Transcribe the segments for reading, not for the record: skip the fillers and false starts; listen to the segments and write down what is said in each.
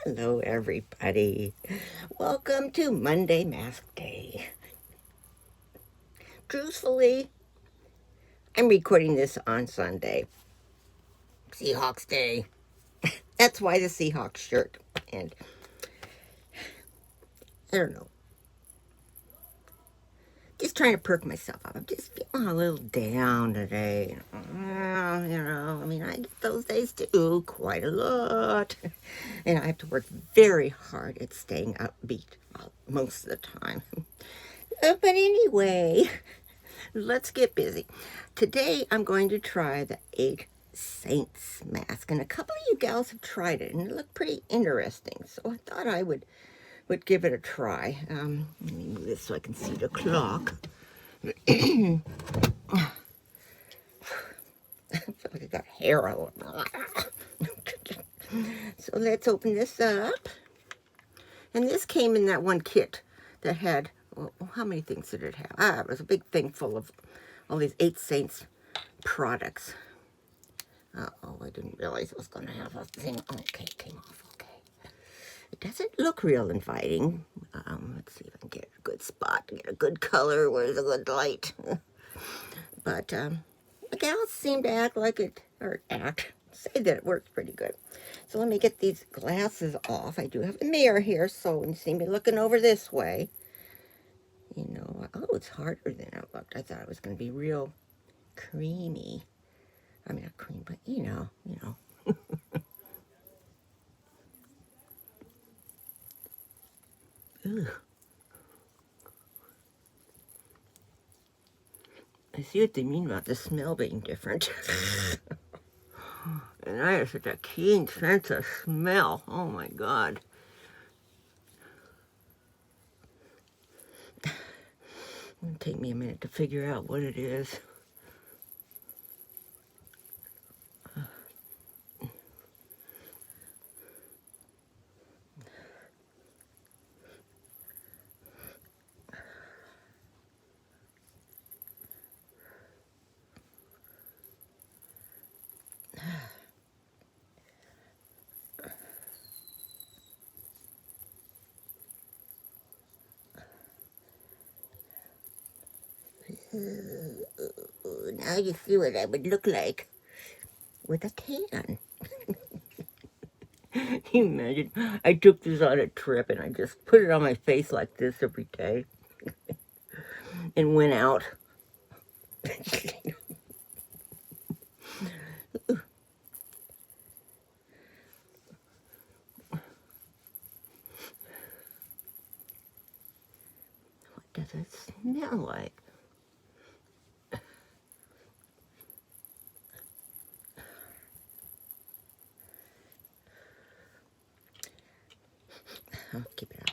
Hello, everybody. Welcome to Monday Mask Day. Truthfully, I'm recording this on Sunday, Seahawks Day. That's why the Seahawks shirt. And I don't know. Just trying to perk myself up. I'm just feeling a little down today. I mean, I get those days too, quite a lot. And I have to work very hard at staying upbeat most of the time. But anyway, let's get busy. Today, I'm going to try the 8 Saints mask. And a couple of you gals have tried it, and it looked pretty interesting. So I thought I would give it a try. Let me move this so I can see the clock. I feel like I got hair all over. So let's open this up. And this came in that one kit that had, well, how many things did it have? It was a big thing full of all these 8 Saints products. Oh, I didn't realize it was going to have a thing. Okay, it came off. Okay. It doesn't look real inviting. Let's see if I can get a good spot, get a good color. Where's a good light? But the gals seem to act like it, or say that it works pretty good. So let me get these glasses off. I do have a mirror here, so when you see me looking over this way, you know, oh, it's harder than it looked. I thought it was going to be real creamy. I mean, not cream, but you know. Ugh. I see what they mean about the smell being different. And I have such a keen sense of smell. Oh my God. It'll take me a minute to figure out what it is. Now you see what I would look like with a can. Can you imagine? I took this on a trip and I just put it on my face like this every day and went out. What does it smell like? I'll keep it up.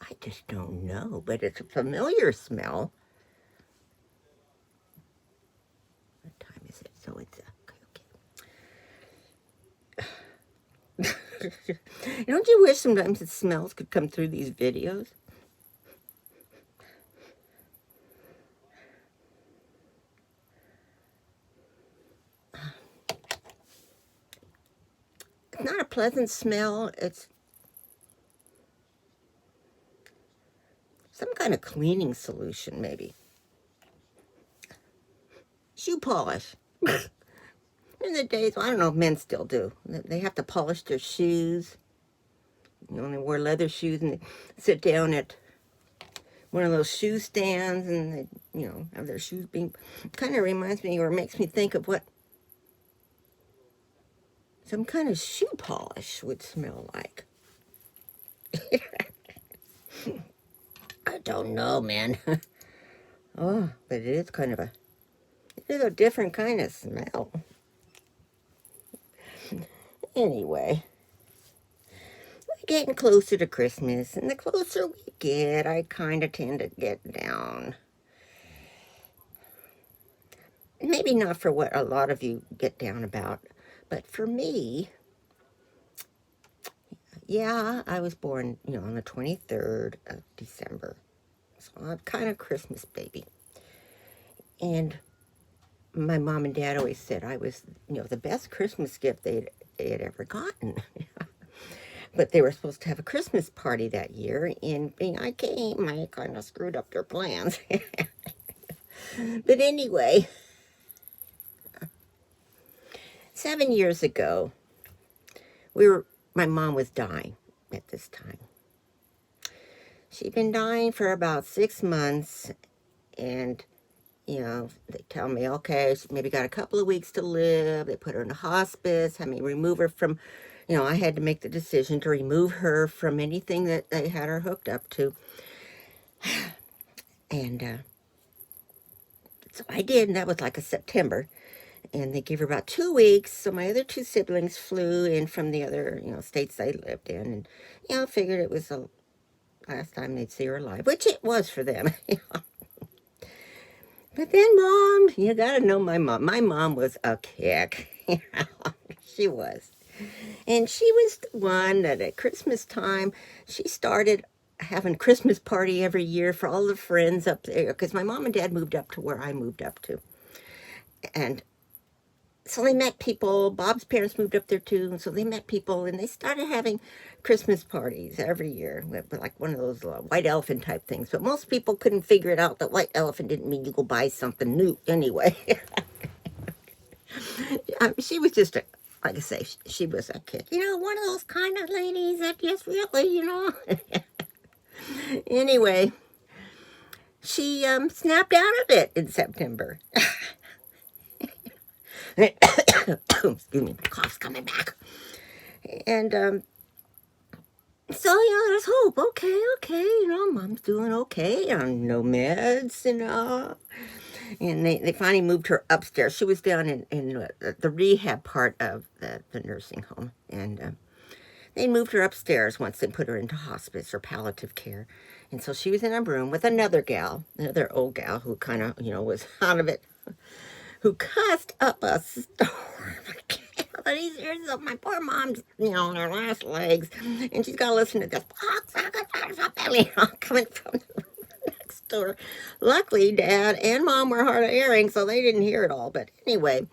I just don't know, but it's a familiar smell. What time is it? So it's okay. Don't you wish sometimes the smells could come through these videos? It's not a pleasant smell. It's some kind of cleaning solution, maybe. Shoe polish. In the days, well, I don't know if men still do. They have to polish their shoes. You know, they wear leather shoes and they sit down at one of those shoe stands and they, you know, have their shoes being... Kind of reminds me or makes me think of what some kind of shoe polish would smell like. I don't know, man. Oh, but it is kind of a different kind of smell. Anyway, we're getting closer to Christmas, and the closer we get, I kind of tend to get down. Maybe not for what a lot of you get down about, but for me, yeah, I was born, you know, on the 23rd of December. So I'm kind of Christmas baby. And my mom and dad always said I was, the best Christmas gift they had ever gotten. But they were supposed to have a Christmas party that year, and being I came, I kind of screwed up their plans. But anyway, 7 years ago, my mom was dying at this time. She'd been dying for about 6 months, and they tell me, okay, she maybe got a couple of weeks to live. They put her in a hospice, had me remove her from, I had to make the decision to remove her from anything that they had her hooked up to. And so I did, and that was like a September. And they gave her about 2 weeks, so my other two siblings flew in from the other, states they lived in. And, figured it was the last time they'd see her alive, which it was for them. But then Mom, you gotta know my mom. My mom was a kick. She was. And she was the one that at Christmas time, she started having Christmas party every year for all the friends up there. Because my mom and dad moved up to where I moved up to. And so they met people. Bob's parents moved up there too. And so they met people, and they started having Christmas parties every year. Like one of those white elephant type things. But most people couldn't figure it out that white elephant didn't mean you go buy something new anyway. She was just like I say, she was a kid. One of those kind of ladies that just really, Anyway, she snapped out of it in September. Excuse me, my cough's coming back. And so, there's hope. Okay, Mom's doing okay on no meds, And they finally moved her upstairs. She was down in the rehab part of the nursing home. And they moved her upstairs once they put her into hospice or palliative care. And so she was in a room with another old gal who kind of, was out of it, who cussed up a storm. Here's my poor mom's, on her last legs. And she's got to listen to this coming from the next door. Luckily, Dad and Mom were hard of hearing, so they didn't hear it all. But anyway,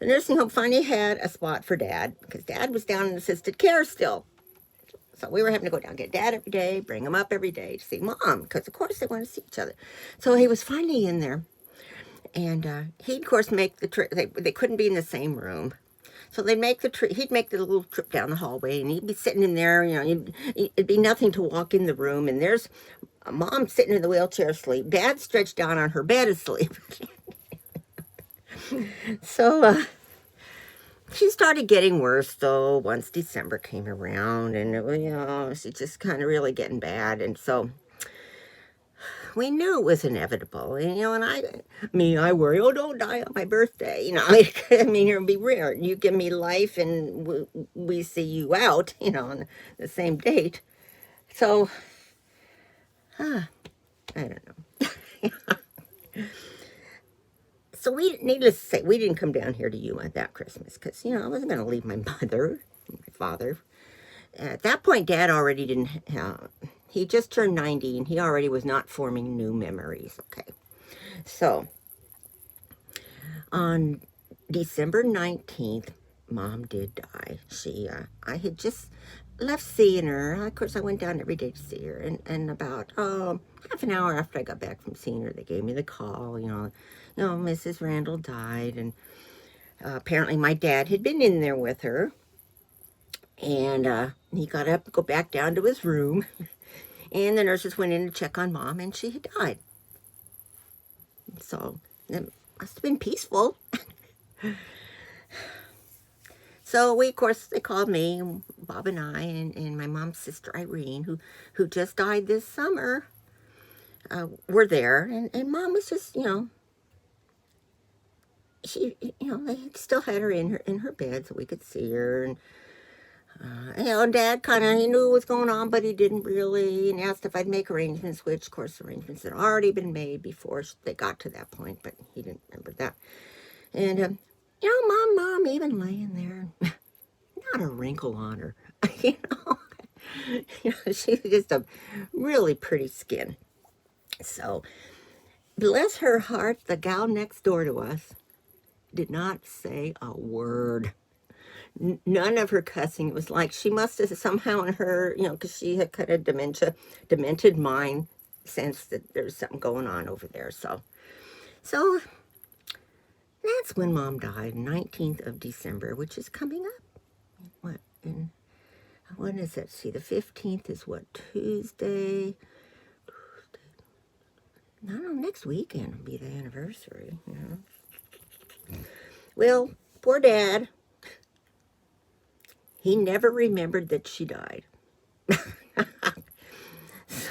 the nursing home finally had a spot for Dad, because Dad was down in assisted care still. So we were having to go down and get Dad every day, bring him up every day to see Mom, because of course they want to see each other. So he was finally in there. And he'd, of course, make the trip. They couldn't be in the same room. So they'd make the trip. He'd make the little trip down the hallway, and he'd be sitting in there. It'd be nothing to walk in the room, and there's Mom sitting in the wheelchair asleep. Dad stretched down on her bed asleep. So she started getting worse, though, once December came around, and she's just kind of really getting bad, and so we knew it was inevitable, and I worry, don't die on my birthday, it'd be rare. You give me life, and we see you out, on the same date. So, I don't know. So needless to say, we didn't come down here to Yuma that Christmas, because, I wasn't going to leave my mother, my father. At that point, Dad already didn't have... He just turned 90, and he already was not forming new memories, okay? So, on December 19th, Mom did die. I had just left seeing her. Of course, I went down every day to see her, and about half an hour after I got back from seeing her, they gave me the call, Mrs. Randall died, and apparently my dad had been in there with her, and he got up to go back down to his room. And the nurses went in to check on Mom, and she had died. So, it must have been peaceful. So, of course, they called me, Bob and I, and my mom's sister, Irene, who just died this summer, were there. And Mom was just, she, they still had her in her bed so we could see her. And Dad he knew what was going on, but he didn't really, and asked if I'd make arrangements, which, of course, arrangements had already been made before they got to that point, but he didn't remember that. And, Mom even laying there, not a wrinkle on her, she was just a really pretty skin. So, bless her heart, the gal next door to us, did not say a word. None of her cussing. It was like she must have somehow in her, because she had kind of demented mind, sensed that there's something going on over there. So that's when Mom died, 19th of December, which is coming up. When is it? See, the 15th is what, Tuesday? I don't know, next weekend will be the anniversary, Well, poor Dad, he never remembered that she died. So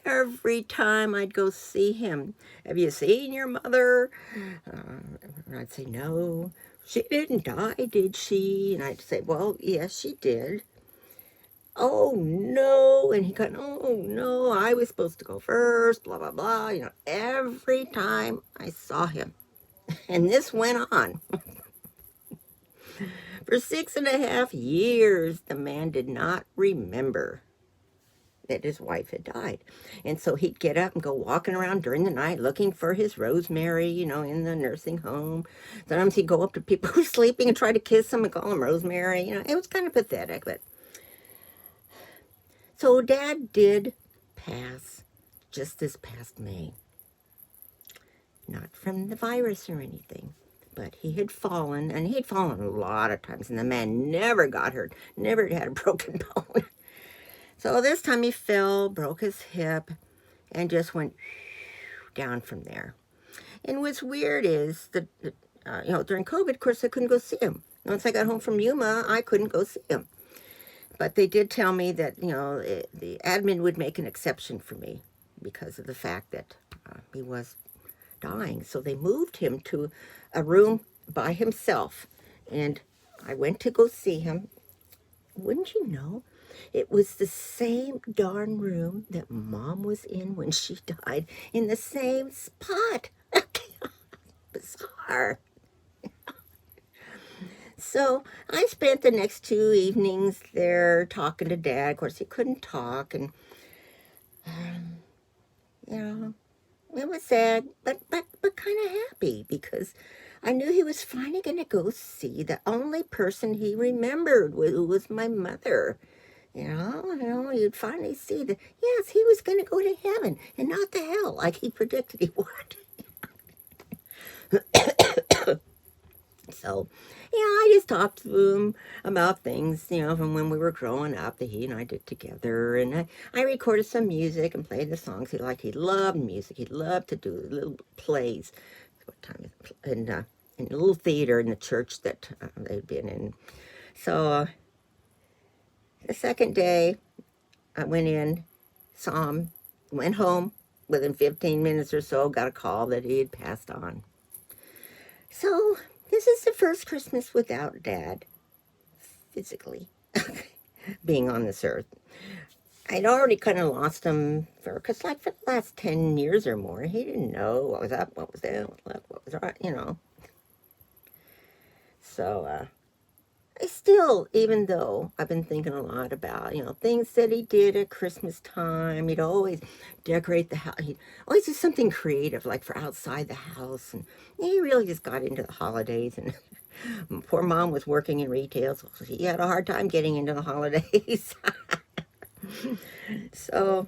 every time I'd go see him, have you seen your mother? I'd say, no. She didn't die, did she? And I'd say, well, yes, she did. Oh, no. And he got, oh, no, I was supposed to go first, blah, blah, blah. Every time I saw him. And this went on. For 6.5 years, the man did not remember that his wife had died. And so he'd get up and go walking around during the night looking for his Rosemary, in the nursing home. Sometimes he'd go up to people who were sleeping and try to kiss them and call them Rosemary. It was kind of pathetic. But so Dad did pass just this past May. Not from the virus or anything, but he had fallen, and he'd fallen a lot of times, and the man never got hurt, never had a broken bone. So this time he fell, broke his hip, and just went down from there. And what's weird is that, during COVID, of course, I couldn't go see him. Once I got home from Yuma, I couldn't go see him. But they did tell me that, the admin would make an exception for me because of the fact that he was dying. So they moved him to a room by himself. And I went to go see him. Wouldn't you know? It was the same darn room that Mom was in when she died, in the same spot. Bizarre. So I spent the next 2 evenings there talking to Dad. Of course, he couldn't talk, and it was sad, but kind of happy because I knew he was finally going to go see the only person he remembered, who was my mother. You'd finally see that, yes, he was going to go to heaven and not to hell like he predicted he would. So, I just talked to him about things, from when we were growing up that he and I did together. And I recorded some music and played the songs he liked. He loved music. He loved to do little plays. What time is it? In a little theater in the church that they'd been in. So, the second day, I went in, saw him, went home. Within 15 minutes or so, got a call that he had passed on. So, this is the first Christmas without Dad, physically, being on this earth. I'd already kind of lost him because for the last 10 years or more, he didn't know what was up, what was down, what was right, So, I still, even though I've been thinking a lot about, things that he did at Christmas time, he'd always decorate the house. He'd always do something creative, like for outside the house. And he really just got into the holidays. And poor Mom was working in retail, so he had a hard time getting into the holidays. So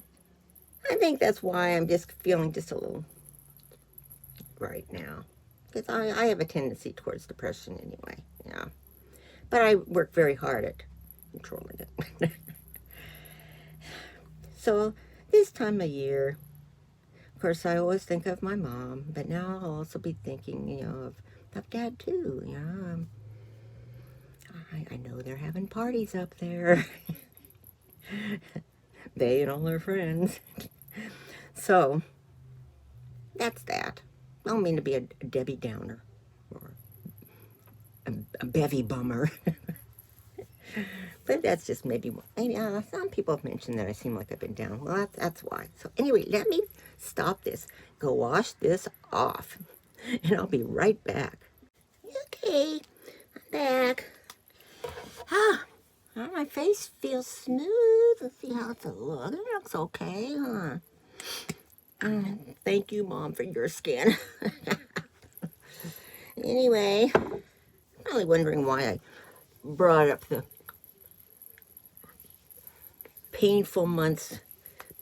I think that's why I'm just feeling just a little right now. Because I have a tendency towards depression anyway, But I work very hard at controlling it. So this time of year, of course, I always think of my mom, but now I'll also be thinking, of Dad too. I know they're having parties up there. They and all their friends. So that's that. I don't mean to be a Debbie Downer or a bevy bummer. But that's just maybe some people have mentioned that I seem like I've been down. Well, that's why. So anyway, let me stop this, go wash this off, and I'll be right back. Okay, I'm back. My face feels smooth. Let's see how it's look. It looks okay, huh? Thank you, Mom, for your skin. Anyway, probably wondering why I brought up the painful months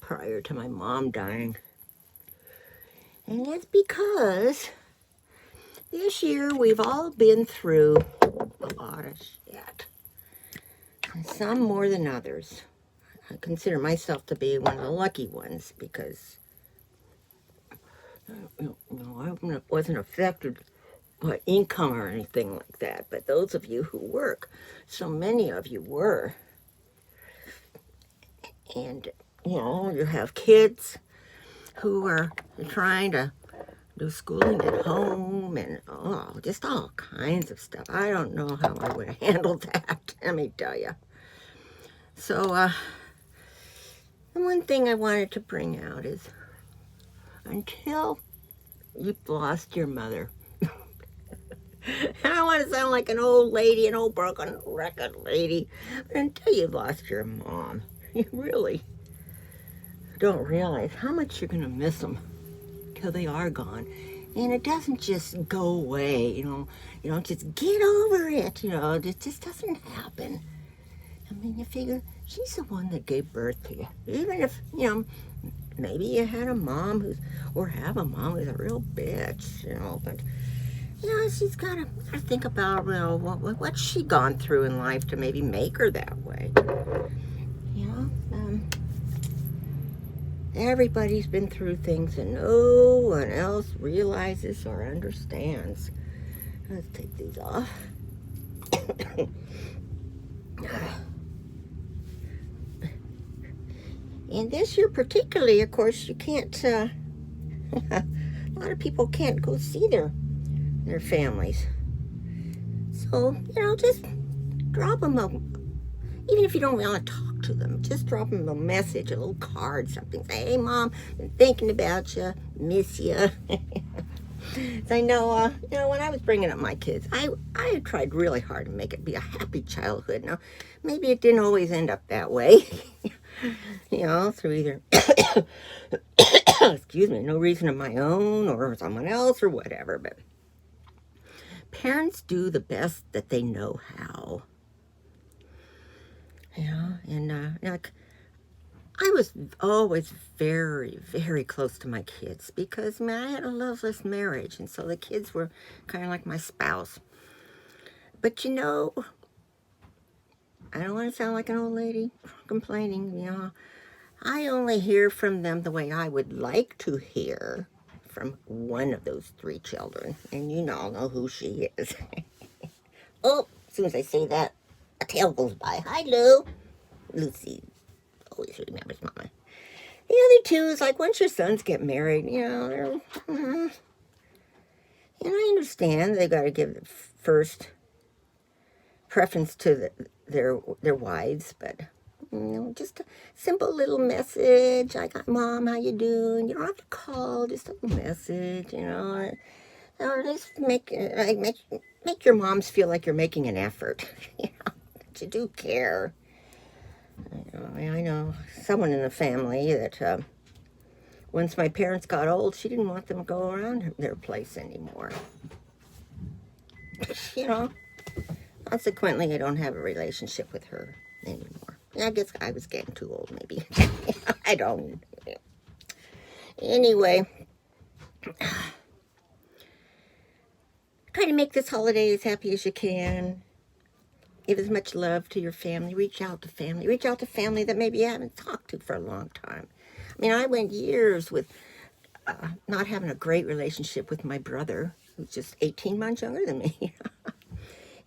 prior to my mom dying. And that's because this year we've all been through a lot of shit. And some more than others. I consider myself to be one of the lucky ones because I wasn't affected by income or anything like that. But those of you who work, so many of you were. And, you have kids who are trying to do schooling at home and, just all kinds of stuff. I don't know how I would have handled that, let me tell you. So, the one thing I wanted to bring out is, until you've lost your mother, I don't want to sound like an old lady, an old broken record lady, but until you've lost your mom, you really don't realize how much you're going to miss them till they are gone. And it doesn't just go away, you don't just get over it, it just doesn't happen. I mean, you figure she's the one that gave birth to you. Even if, maybe you had a mom have a mom who's a real bitch, but, she's got to think about, what's she gone through in life to maybe make her that way. Everybody's been through things that no one else realizes or understands. Let's take these off. And this year particularly, of course, you can't, a lot of people can't go see their families. So, just drop them even if you don't want to talk to them, just drop them a message, a little card, something. Say, hey, Mom, been thinking about you, miss you. I know, when I was bringing up my kids, I tried really hard to make it be a happy childhood. Now, maybe it didn't always end up that way, through either, excuse me, no reason of my own or someone else or whatever, but parents do the best that they know how. And like, I was always very, very close to my kids because, I had a loveless marriage, and so the kids were kind of like my spouse. But, I don't want to sound like an old lady complaining, I only hear from them the way I would like to hear from one of those 3 children, and you all know who she is. Oh, as soon as I say that, a tail goes by. Hi, Lou. Lucy always remembers Mama. The other 2 is like, once your sons get married, they're, and I understand they got to give the first preference to their wives, but, just a simple little message. I got Mom, how you doing? You don't have to call, just a little message, or just make your moms feel like you're making an effort, that you do care. I know someone in the family that once my parents got old, she didn't want them to go around their place anymore. Consequently, I don't have a relationship with her anymore. I guess I was getting too old, maybe. I don't. Anyway, try to make this holiday as happy as you can. Give as much love to your family. Reach out to family. Reach out to family that maybe you haven't talked to for a long time. I went years with not having a great relationship with my brother, who's just 18 months younger than me.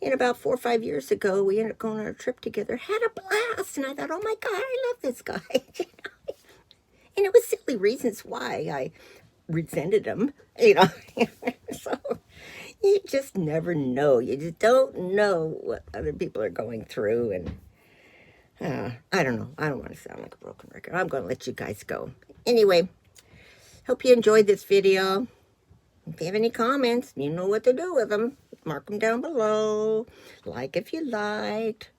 And about 4 or 5 years ago, we ended up going on a trip together. Had a blast. And I thought, oh, my God, I love this guy. And it was silly reasons why I resented him, So you just never know. You just don't know what other people are going through. And I don't know. I don't want to sound like a broken record. I'm going to let you guys go. Anyway, hope you enjoyed this video. If you have any comments, you know what to do with them. Mark them down below. Like if you liked.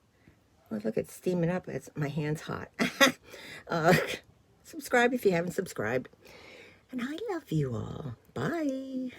Oh, look, it's steaming up. My hand's hot. Subscribe if you haven't subscribed. And I love you all. Bye.